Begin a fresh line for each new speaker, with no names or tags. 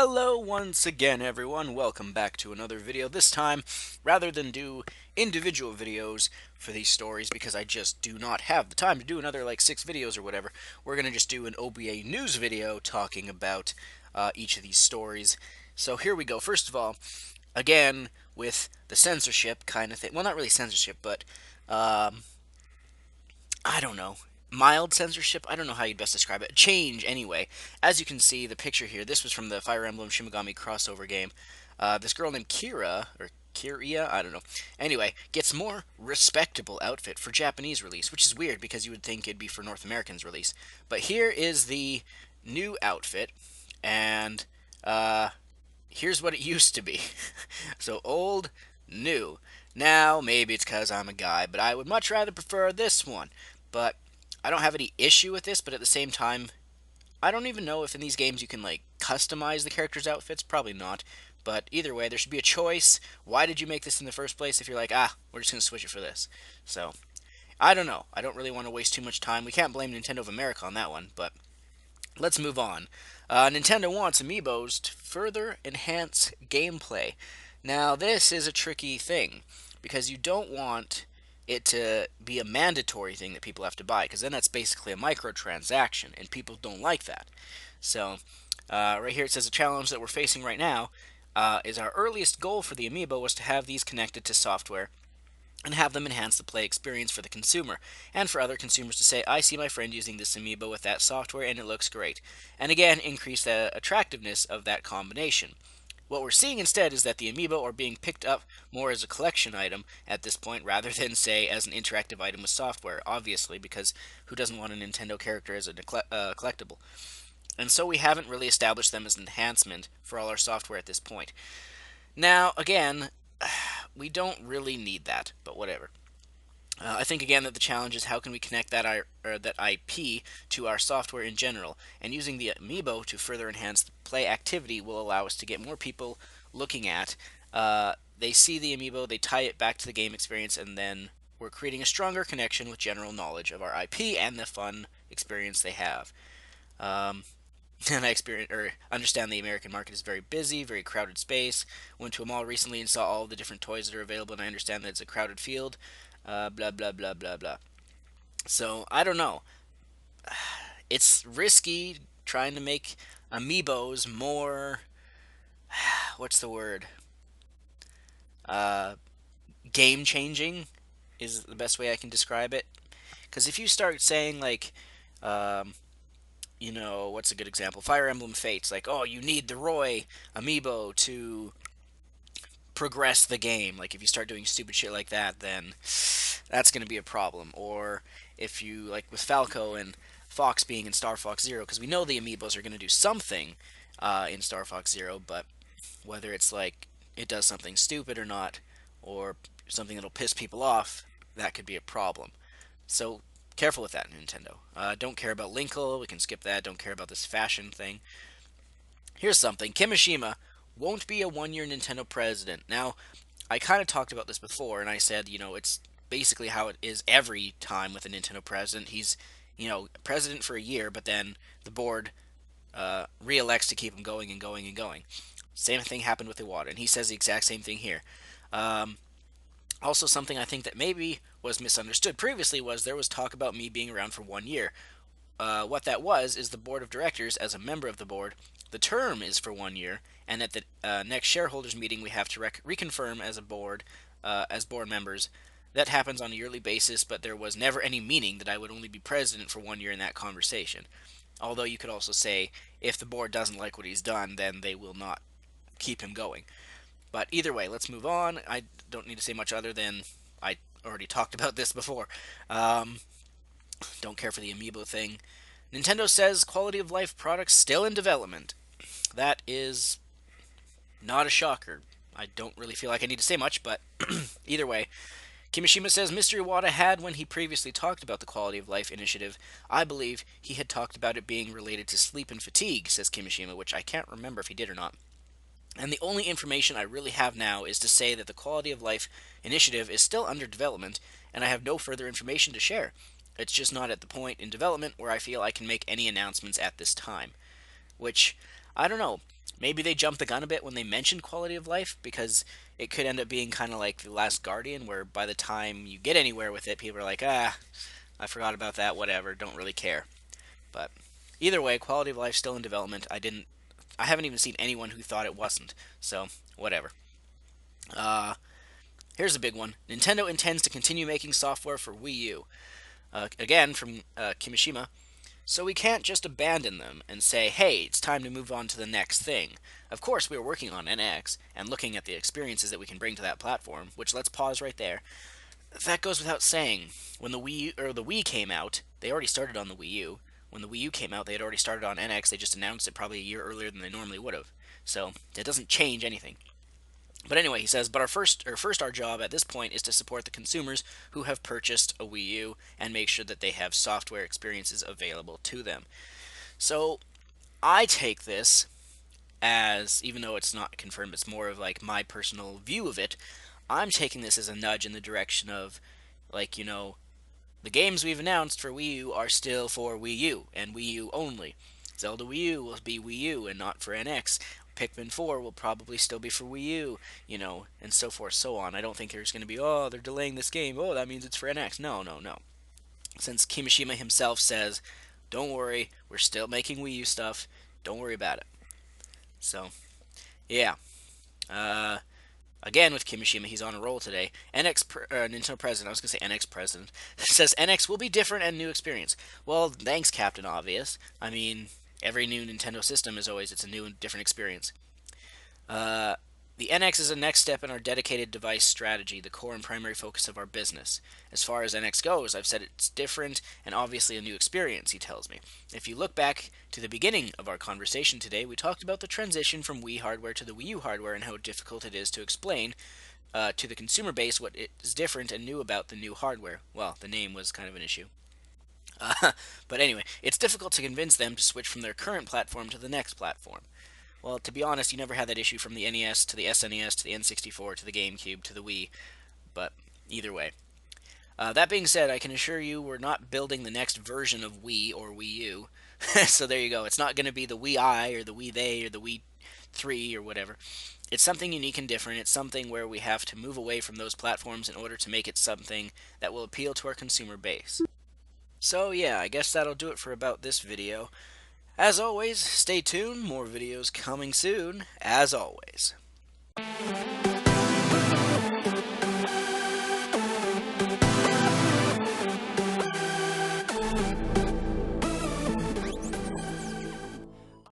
Hello once again, everyone. Welcome back to another video. This time, rather than do individual videos for these stories, because I just do not have the time to do another like 6 videos or whatever, we're going to just do an OBA news video talking about each of these stories. So here we go. First of all, again, with the censorship kind of thing. Well, not really censorship, but I don't know. Mild censorship? I don't know how you'd best describe it. Change, anyway. As you can see, the picture here, this was from the Fire Emblem Shimigami crossover game. This girl named Kira, or Kiria, I don't know. Anyway, gets more respectable outfit for Japanese release, which is weird because you would think it'd be for North Americans release. But here is the new outfit, and here's what it used to be. So old, new. Now, maybe it's because I'm a guy, but I would much rather prefer this one. But I don't have any issue with this, but at the same time, I don't even know if in these games you can, like, customize the characters' outfits. Probably not. But either way, there should be a choice. Why did you make this in the first place if you're like, we're just going to switch it for this? So, I don't know. I don't really want to waste too much time. We can't blame Nintendo of America on that one, but let's move on. Nintendo wants amiibos to further enhance gameplay. Now, this is a tricky thing because you don't want it to be a mandatory thing that people have to buy, because then that's basically a microtransaction, and people don't like that. So, right here it says a challenge that we're facing right now is our earliest goal for the amiibo was to have these connected to software and have them enhance the play experience for the consumer, and for other consumers to say, I see my friend using this amiibo with that software and it looks great. And again, increase the attractiveness of that combination. What we're seeing instead is that the amiibo are being picked up more as a collection item at this point rather than, say, as an interactive item with software, obviously, because who doesn't want a Nintendo character as a collectible? And so we haven't really established them as an enhancement for all our software at this point. Now, again, we don't really need that, but whatever. I think again that the challenge is how can we connect that IP to our software in general, and using the amiibo to further enhance the play activity will allow us to get more people looking at. They see the amiibo, they tie it back to the game experience, and then we're creating a stronger connection with general knowledge of our IP and the fun experience they have. Um, and I experience or understand the American market is very busy, very crowded space. Went to a mall recently and saw all the different toys that are available, and I understand that it's a crowded field. Blah blah blah blah blah. So I don't know. It's risky trying to make amiibos more. What's the word? Uh, Game changing is the best way I can describe it. Because if you start saying like, um, what's a good example? Fire Emblem Fates. Like, oh, you need the Roy amiibo to progress the game. Like, if you start doing stupid shit like that, then that's going to be a problem. Or if you, like with Falco and Fox being in Star Fox Zero, because we know the amiibos are going to do something in Star Fox Zero, but whether it's like it does something stupid or not, or something that'll piss people off, that could be a problem. So careful with that, Nintendo. Don't care about Linkle, we can skip that. Don't care about this fashion thing. Here's something. Kimishima won't be a one-year Nintendo president. Now, I kind of talked about this before, and I said, it's basically how it is every time with a Nintendo president. He's, president for a year, but then the board re-elects to keep him going and going and going. Same thing happened with Iwata, and he says the exact same thing here. Um, Also, something I think that maybe was misunderstood previously was there was talk about me being around for 1 year. What that was is the board of directors, as a member of the board, the term is for 1 year, and at the next shareholders meeting we have to reconfirm as board members. That happens on a yearly basis, but there was never any meaning that I would only be president for 1 year in that conversation. Although you could also say if the board doesn't like what he's done, then they will not keep him going. But either way, let's move on. I don't need to say much other than I already talked about this before. Um, don't care for the amiibo thing. Nintendo says quality of life products still in development. That is not a shocker. I don't really feel like I need to say much, but either way, Kimishima says Mr. Iwata had when he previously talked about the quality of life initiative. I believe he had talked about it being related to sleep and fatigue, says Kimishima, which I can't remember if he did or not. And the only information I really have now is to say that the quality of life initiative is still under development, and I have no further information to share. It's just not at the point in development where I feel I can make any announcements at this time. Which I don't know. Maybe they jumped the gun a bit when they mentioned quality of life because it could end up being kind of like The Last Guardian, where by the time you get anywhere with it, people are like, ah, I forgot about that, whatever, don't really care. But either way, quality of life still in development. I haven't even seen anyone who thought it wasn't. So, whatever. Uh, Here's a big one. Nintendo intends to continue making software for Wii U. Again, from Kimishima. So we can't just abandon them and say, hey, it's time to move on to the next thing. Of course, we are working on NX and looking at the experiences that we can bring to that platform, which let's pause right there. That goes without saying. When the Wii came out, they already started on the Wii U. When the Wii U came out, they had already started on NX. They just announced it probably a year earlier than they normally would have. So it doesn't change anything. But anyway, he says, but our job at this point is to support the consumers who have purchased a Wii U and make sure that they have software experiences available to them. So I take this as, even though it's not confirmed, it's more of like my personal view of it. I'm taking this as a nudge in the direction of, like, the games we've announced for Wii U are still for Wii U and Wii U only. Zelda Wii U will be Wii U and not for NX. Pikmin 4 will probably still be for Wii U, and so forth, so on. I don't think there's going to be, oh, they're delaying this game. Oh, that means it's for NX. No, no, no. Since Kimishima himself says, don't worry, we're still making Wii U stuff. Don't worry about it. So, yeah. Uh, Again, with Kimishima, he's on a roll today. Nintendo president, I was going to say NX president, says NX will be different and new experience. Well, thanks, Captain Obvious. I mean, every new Nintendo system is always, it's a new and different experience. Uh, the NX is a next step in our dedicated device strategy, the core and primary focus of our business. As far as NX goes, I've said it's different and obviously a new experience, he tells me. If you look back to the beginning of our conversation today, we talked about the transition from Wii hardware to the Wii U hardware and how difficult it is to explain to the consumer base what is different and new about the new hardware. Well, the name was kind of an issue. But anyway, it's difficult to convince them to switch from their current platform to the next platform. Well, to be honest, you never had that issue from the NES to the SNES to the N64 to the GameCube to the Wii, but either way. That being said, I can assure you we're not building the next version of Wii or Wii U. So there you go. It's not going to be the Wii I or the Wii They or the Wii 3 or whatever. It's something unique and different. It's something where we have to move away from those platforms in order to make it something that will appeal to our consumer base. So yeah, I guess that'll do it for about this video. As always, stay tuned, more videos coming soon, as always.